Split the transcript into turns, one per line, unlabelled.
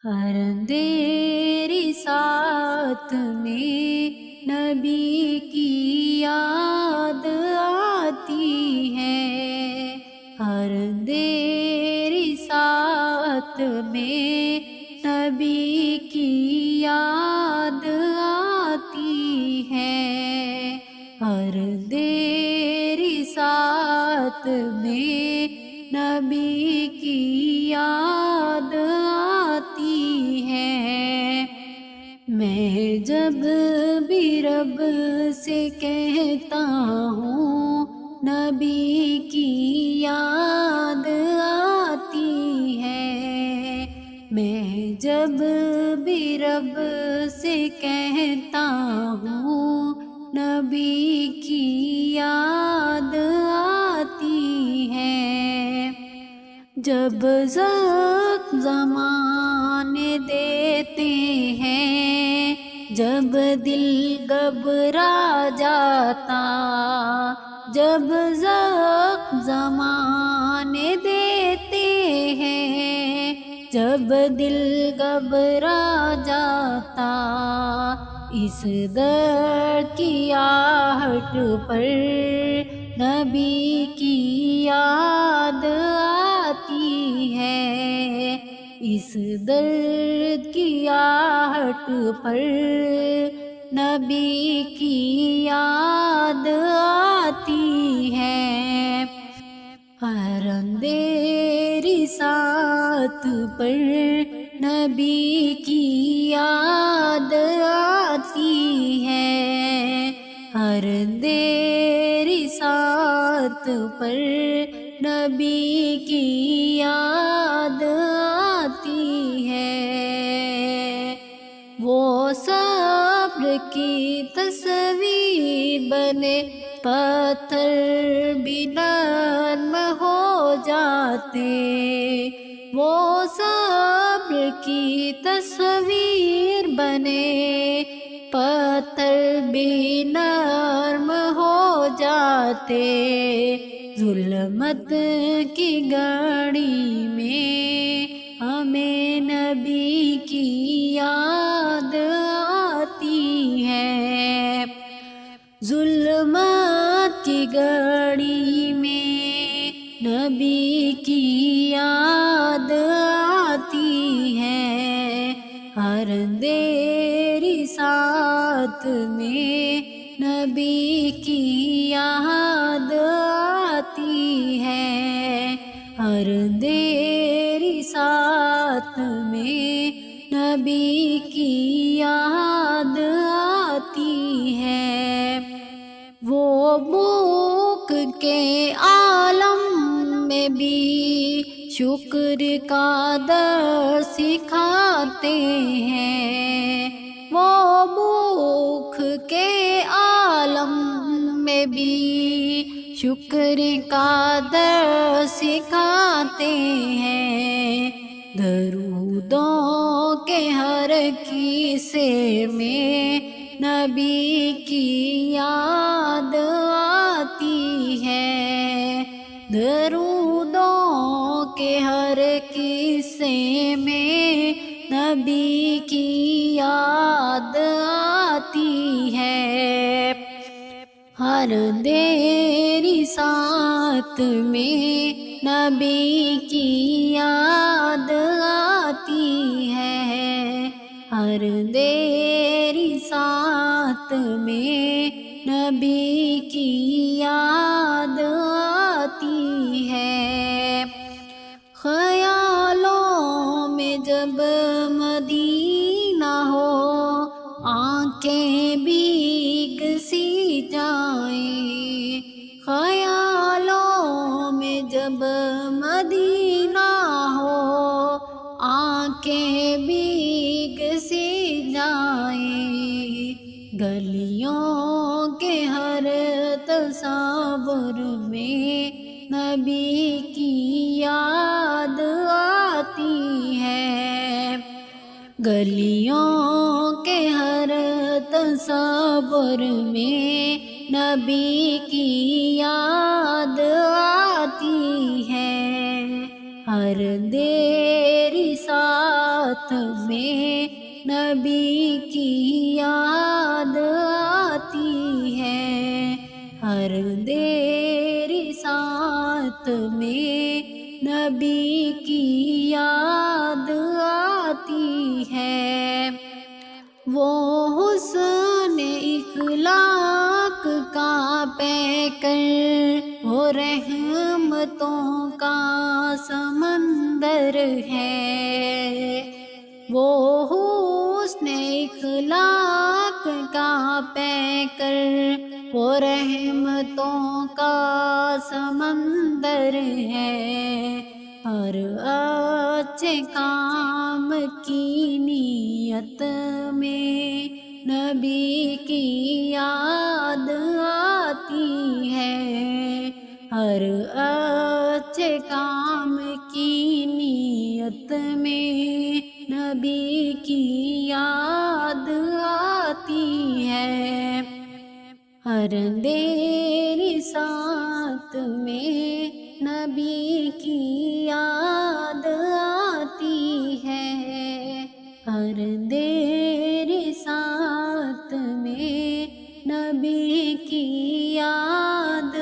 ہر اندھیری ساتھ میں نبی کی یاد آتی ہے، ہر اندھیری ساتھ میں نبی کی یاد آتی ہے، ہر اندھیری ساتھ میں نبی کی یاد آتی ہے۔ میں جب بھی رب سے کہتا ہوں نبی کی یاد آتی ہے، میں جب بھی رب سے کہتا ہوں نبی کی یاد آتی ہے۔ جب زخم زمانے دیتے ہیں، جب دل گھبرا جاتا، جب زخم زمانے دیتے ہیں، جب دل گھبرا جاتا، اس درد کی آہٹ پر نبی کی یاد آتی ہے، اس درد کی آہٹ پر نبی کی یاد آتی ہے۔ ہر اندھیری ساتھ پر نبی کی یاد آتی ہے، ہر اندھیری ساتھ پر نبی کی یاد آتی ہے۔ وہ صبر کی تصویر بنے، پتھر بھی نرم ہو جاتے، وہ صبر کی تصویر بنے، پتھر بھی نرم ہو جاتے، ظلمت کی گھڑی میں ہمیں نبی کی یاد آتی ہے، ظلمت کی گھڑی میں نبی کی یاد آتی ہے، ہر اندھیری ساتھ میں نبی کی یاد آتی ہے، ہر اندھیری ساتھ میں نبی کی یاد آتی ہے۔ وہ بھوک کے عالم میں بھی شکر کا درس سکھاتے ہیں، وہ بھوک کے عالم میں بھی شکر کا درس سکھاتے ہیں، درودوں کے ہر قصے میں نبی کی یاد آتی ہے، درودوں کے ہر قصے میں نبی کی یاد آتی ہے، ہر اندھیری ساتھ میں نبی کی یاد آتی ہے، ہر اندھیری ساتھ میں نبی کی یاد آتی ہے۔ خیالوں میں جب مدینہ ہو، آنکھیں بھیگ سی جائیں، خیالوں میں جب مدینہ ہو، آنکھیں بھیگ سی جائیں، گلیوں کے ہر تصور میں نبی کی یاد آتی ہے، گلیوں کے ہر تصور میں نبی کی یاد آتی ہے، ہر اندھیری ساتھ ساتھ میں نبی کی یاد آتی ہے، ہر دیر ساتھ میں نبی کی یاد آتی ہے۔ وہ حسن اخلاق کا پیکر، وہ رحمتوں کا سمندر ہے۔ وہ حسن اخلاق کا پیکر، وہ رحمتوں کا سمندر ہے۔ ہر اچھے کام کی نیت میں نبی کی یاد آتی ہے، ہر اچھے کام کی نیت میں نبی کی یاد آتی ہے۔ ہر دیر ساتھ میں نبی کی یاد آتی ہے، ہر دیر ساتھ میں نبی کی یاد